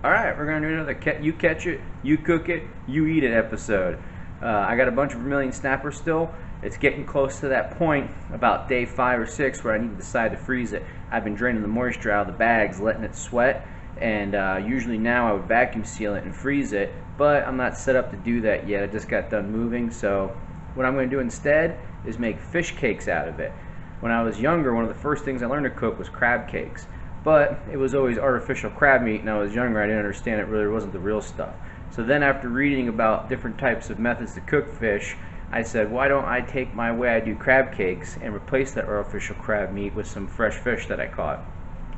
Alright, we're going to do another you catch it, you cook it, you eat it episode. I got a bunch of vermilion snapper still. It's getting close to that point, about day 5 or 6, where I need to decide to freeze it. I've been draining the moisture out of the bags, letting it sweat, and usually now I would vacuum seal it and freeze it, but I'm not set up to do that yet. I just got done moving, so what I'm going to do instead is make fish cakes out of it. When I was younger, one of the first things I learned to cook was crab cakes. But it was always artificial crab meat, and I was younger, I didn't understand it really wasn't the real stuff. So then after reading about different types of methods to cook fish, I said, why don't I take my way I do crab cakes and replace that artificial crab meat with some fresh fish that I caught.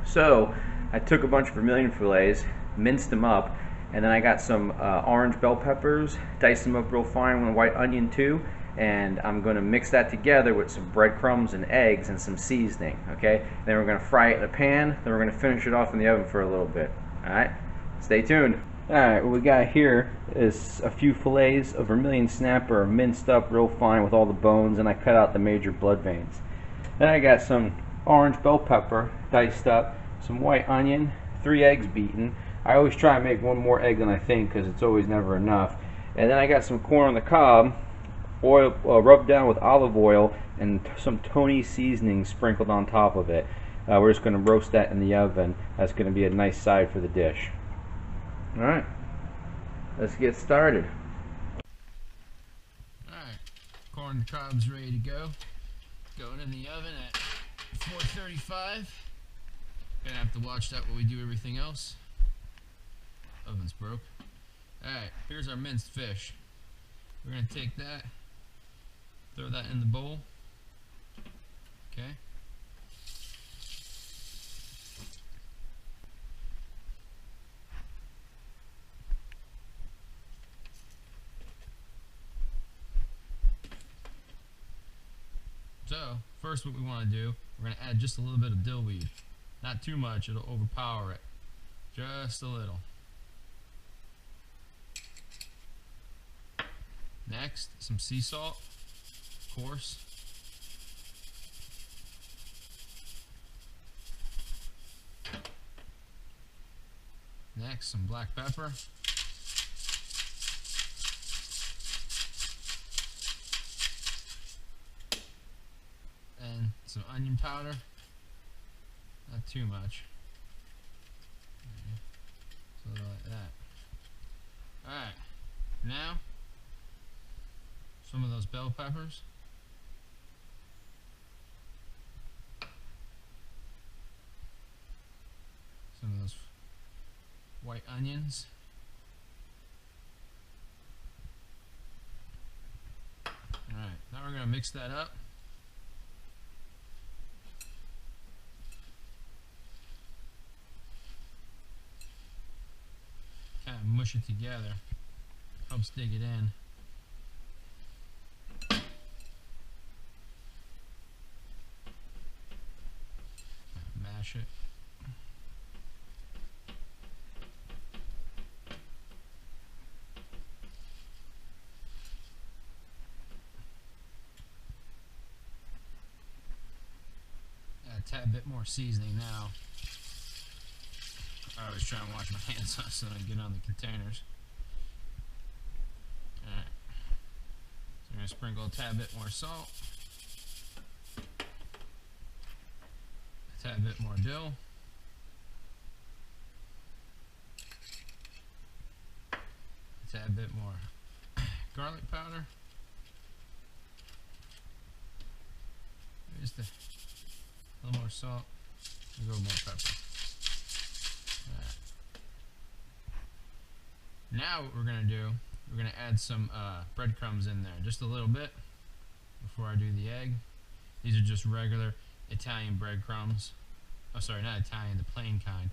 So I took a bunch of vermilion fillets, minced them up, and then I got some orange bell peppers, diced them up real fine with a white onion too, and I'm going to mix that together with some breadcrumbs and eggs and some seasoning. Okay, then we're going to fry it in a pan, then we're going to finish it off in the oven for a little bit. Alright, stay tuned. Alright, what we got here is a few fillets of vermilion snapper minced up real fine with all the bones, and I cut out the major blood veins. Then I got some orange bell pepper diced up, some white onion, 3 eggs beaten. I always try and make one more egg than I think because it's always never enough. And then I got some corn on the cob, oil rubbed down with olive oil, and some Tony seasoning sprinkled on top of it. We're just going to roast that in the oven. That's going to be a nice side for the dish. Alright, let's get started. Alright, corn cob's ready to go. Going in the oven at 435. Gonna have to watch that while we do everything else. Oven's broke. Alright, here's our minced fish. We're gonna take that, throw that in the bowl. Okay. So, first what we want to do, we're going to add just a little bit of dill weed. Not too much, it'll overpower it. Just a little. Next, some sea salt, of course. Next, some black pepper. And some onion powder. Not too much. So like that. Alright. Now, some of those bell peppers. Some of those white onions. Alright, now we're going to mix that up. Kind of mush it together. Helps dig it in. Mash it. Add a tad bit more seasoning now. I always try and wash my hands off so I don't get on the containers. Alright. So I'm going to sprinkle a tad bit more salt. A tad bit more dill. A tad bit more garlic powder. Just a little more salt. A little more pepper. Now what we're going to do, we're going to add some breadcrumbs in there, just a little bit before I do the egg. These are just regular Italian breadcrumbs. Oh, sorry, not Italian, the plain kind.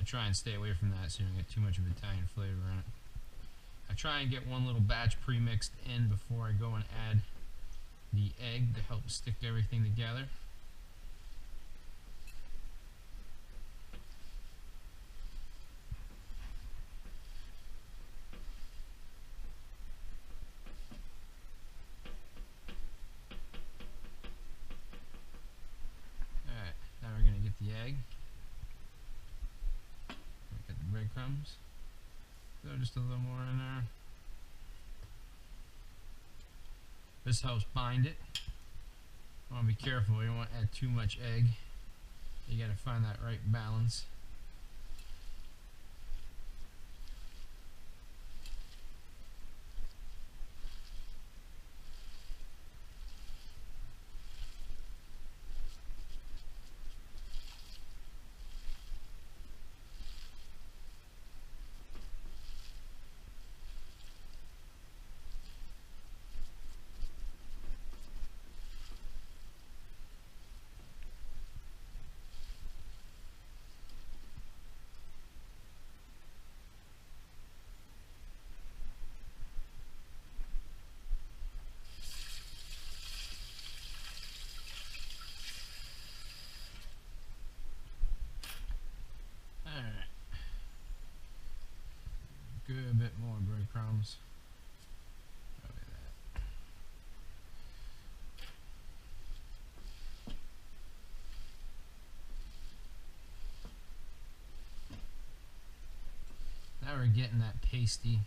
I try and stay away from that so you don't get too much of Italian flavor in it. I try and get one little batch pre-mixed in before I go and add the egg to help stick everything together. Alright, now we're going to get the egg. Got the breadcrumbs. Throw just a little more in there. This helps bind it. I want to be careful. You don't want to add too much egg. You got to find that right balance. Alright. Good bit more breadcrumbs. Probably that. Now we're getting that pasty,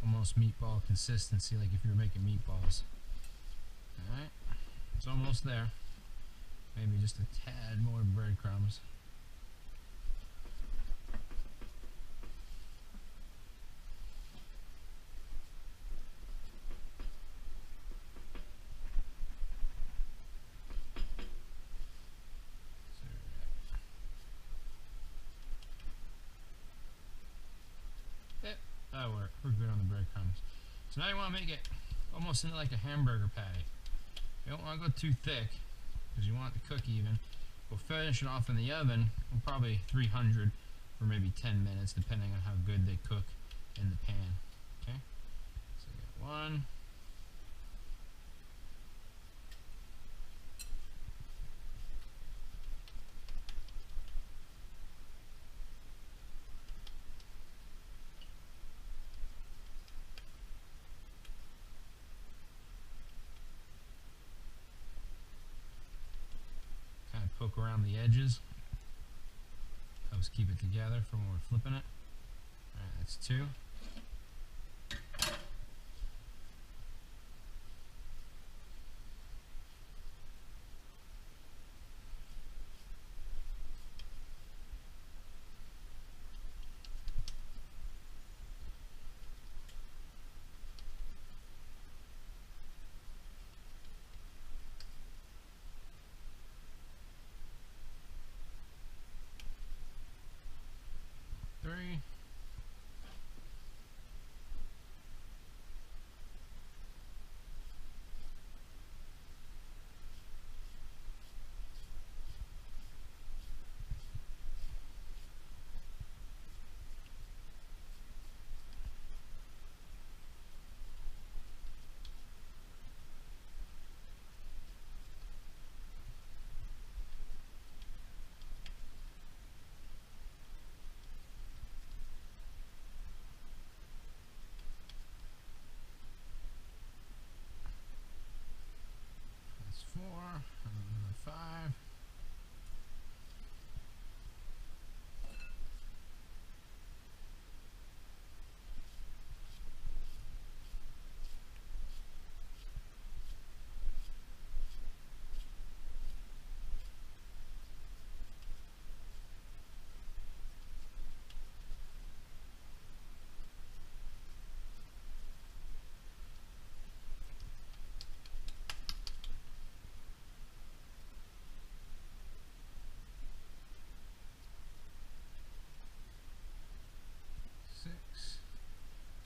almost meatball consistency, like if you were making meatballs. Alright, it's almost there. Maybe just a tad more breadcrumbs. That'll work. We're good on the breadcrumbs. So now you want to make it almost into like a hamburger patty. You don't want to go too thick because you want it to cook even. We'll finish it off in the oven, probably 300 for maybe 10 minutes, depending on how good they cook in the pan. Okay? So we got one. Poke around the edges. Helps keep it together for when we're flipping it. Alright, that's 2. That's 4, and 5.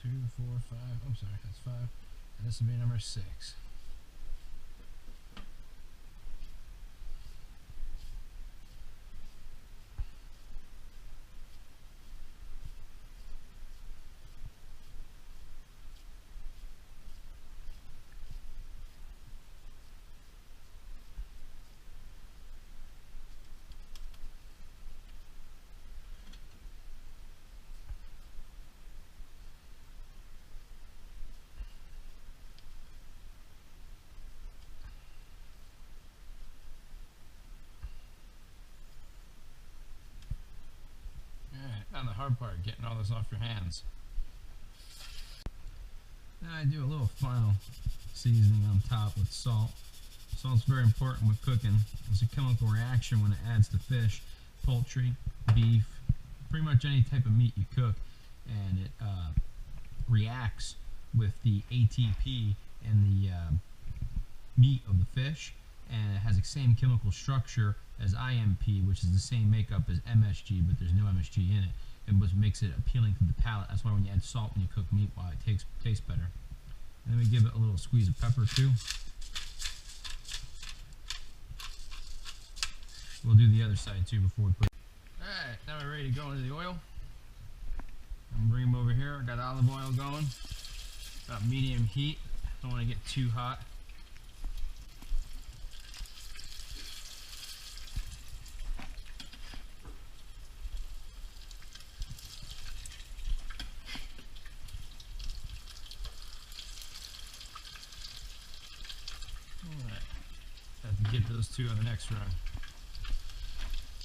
Two, 4, 5. I'm sorry, that's 5. And this will be number 6. On the hard part, getting all this off your hands. Then I do a little final seasoning on top with salt. Salt's very important with cooking. It's a chemical reaction when it adds to fish, poultry, beef, pretty much any type of meat you cook, and it reacts with the ATP and the meat of the fish, and it has the same chemical structure as IMP, which is the same makeup as MSG, but there's no MSG in it, and what makes it appealing to the palate. That's why when you add salt when you cook meat, why it tastes better. And then we give it a little squeeze of pepper too. We'll do the other side too before we put it. Alright, now we're ready to go into the oil. I'm gonna bring them over here. I got olive oil going. About medium heat. Don't want to get too hot. Alright. Have to get those two on the next run.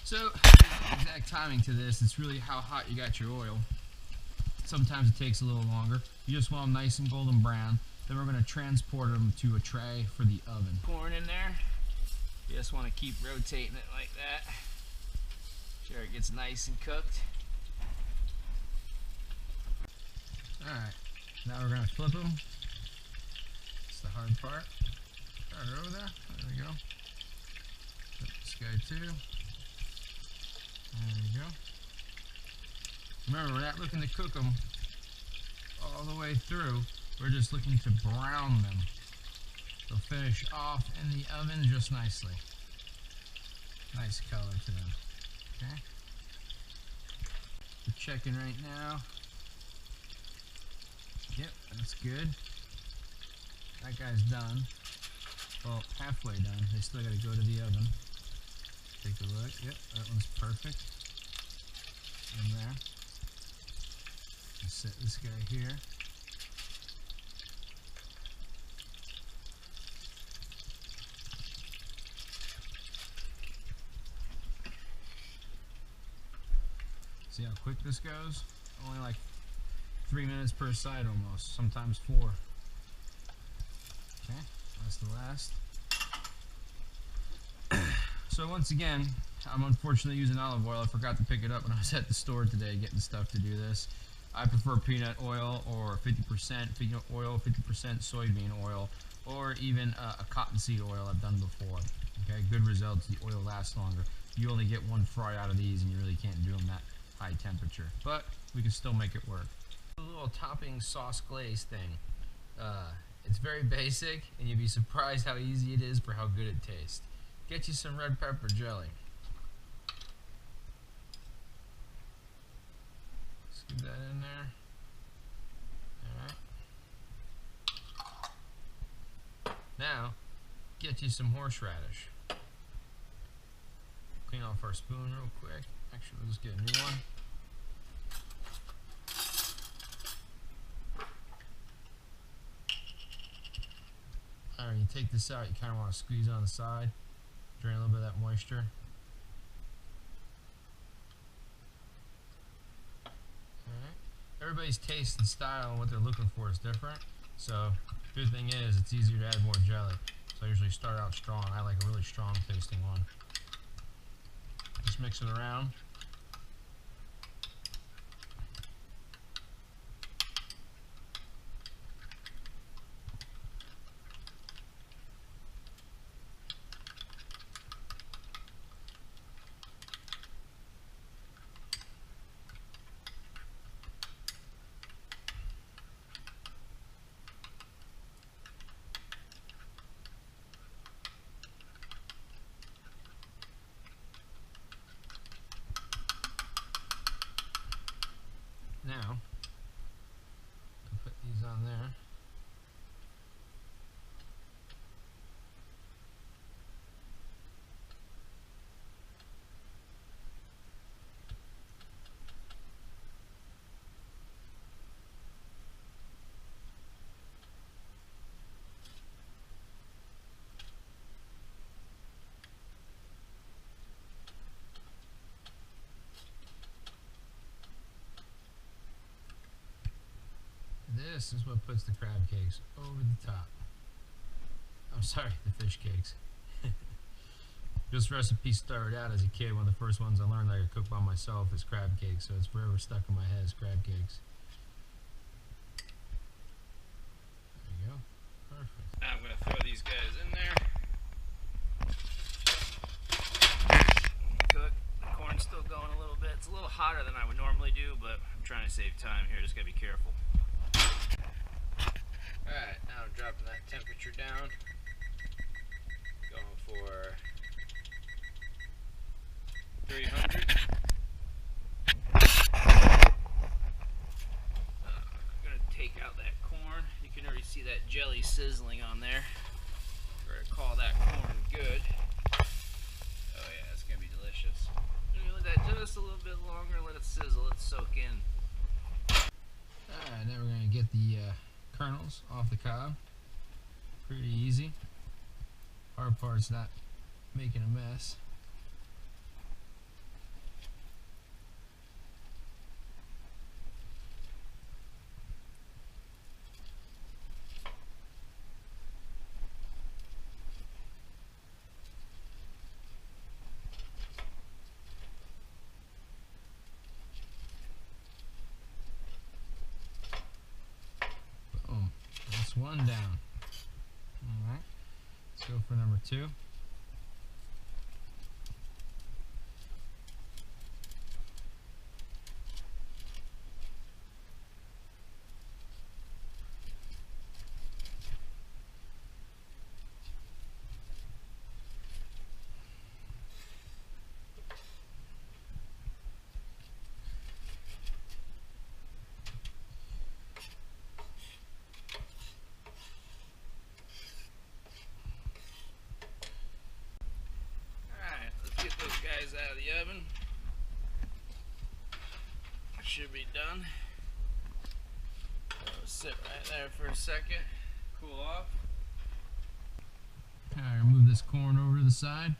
So, exact timing to this, it's really how hot you got your oil. Sometimes it takes a little longer. You just want them nice and golden brown. Then we're going to transport them to a tray for the oven. Corn in there. You just want to keep rotating it like that. Sure it gets nice and cooked. Alright, now we're going to flip them. That's the hard part. Start it over there. There we go. Flip this guy too. There we go. Remember, we're not looking to cook them all the way through. We're just looking to brown them. They'll finish off in the oven just nicely. Nice color to them. Okay. We're checking right now. Yep, that's good. That guy's done. Well, halfway done. They still got to go to the oven. Take a look. Yep, that one's perfect. In there. Just set this guy here. See how quick this goes? Only like 3 minutes per side almost, sometimes 4. Okay, that's the last. So once again, I'm unfortunately using olive oil. I forgot to pick it up when I was at the store today getting stuff to do this. I prefer peanut oil or 50% peanut oil, 50% soybean oil, or even a cottonseed oil I've done before. Okay, good results. The oil lasts longer. You only get one fry out of these and you really can't do them that high temperature. But we can still make it work. A little topping sauce glaze thing. It's very basic and you'd be surprised how easy it is for how good it tastes. Get you some red pepper jelly. Scoop that in there. Alright. Now, get you some horseradish. Clean off our spoon real quick. Actually, we'll just get a new one. Alright, you take this out, you kind of want to squeeze on the side. Drain a little bit of that moisture. Alright. Everybody's taste and style and what they're looking for is different. So, good thing is, it's easier to add more jelly. So I usually start out strong. I like a really strong tasting one. Just mix it around. Now, I'll put these on there. This is what puts the crab cakes over the top. I'm sorry, the fish cakes. This recipe started out as a kid. One of the first ones I learned I could cook by myself is crab cakes, so it's forever stuck in my head as crab cakes. There you go. Perfect. Now I'm going to throw these guys in there. Cook. The corn's still going a little bit. It's a little hotter than I would normally do, but I'm trying to save time here. Just got to be careful. Alright, now I'm dropping that temperature down. Going for 300. I'm going to take out that corn. You can already see that jelly sizzling on there. We're going to call that corn good. Oh yeah, it's going to be delicious. I'm going to let that just a little bit longer, let it sizzle, let it soak in. Alright, now we're going to get the kernels off the cob. Pretty easy. Hard part's not making a mess. Boom. That's one down. Alright. Let's go for number 2. Guys out of the oven. Should be done. Sit right there for a second, cool off. Alright, remove this corn over to the side.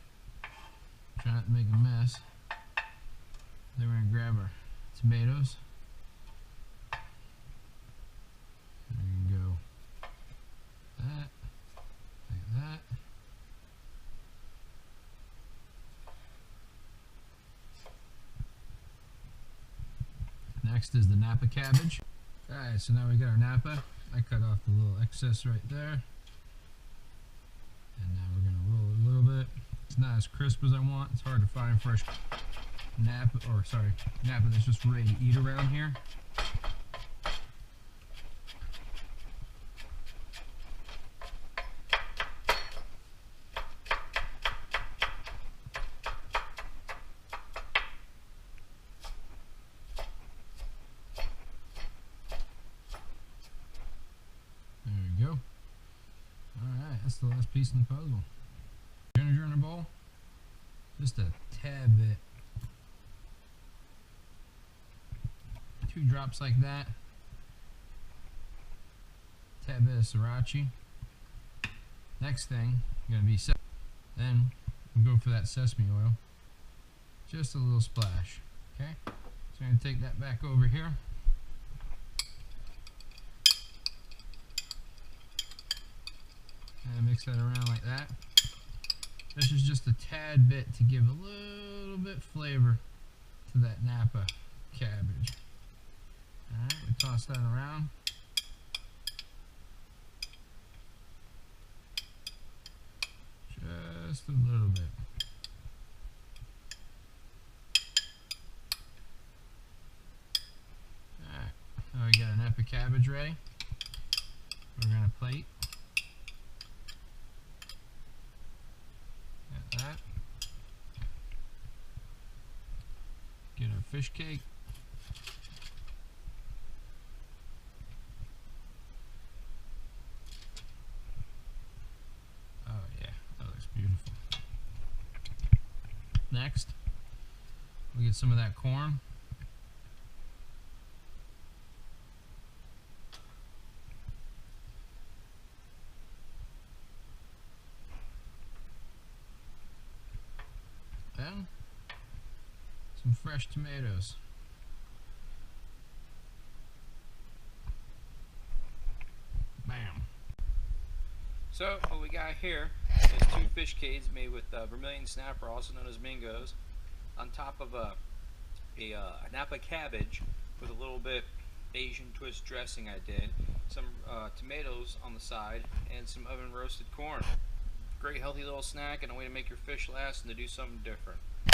Try not to make a mess. Then we're going to grab our tomatoes. There you go. That, like that. Next is the Napa cabbage. Alright, so now we got our Napa. I cut off the little excess right there. And now we're going to roll it a little bit. It's not as crisp as I want. It's hard to find fresh Napa that's just ready to eat around here. That's the last piece in the puzzle. Vinegar in a bowl, just a tad bit. 2 drops like that. Tad bit of sriracha. Next thing, gonna be then we'll go for that sesame oil. Just a little splash. Okay, so I'm gonna take that back over here. And mix that around like that. This is just a tad bit to give a little bit flavor to that Napa cabbage. Alright, we toss that around. Just a little bit. Alright, now we got a Napa cabbage ready. We're going to plate. That. Get our fish cake. Oh yeah, that looks beautiful. Next, we get some of that corn. Then some fresh tomatoes. So what we got here is 2 fish cades made with vermilion snapper, also known as mingos, on top of a Napa cabbage with a little bit Asian twist dressing I did, some tomatoes on the side, and some oven roasted corn. Great healthy little snack and a way to make your fish last and to do something different.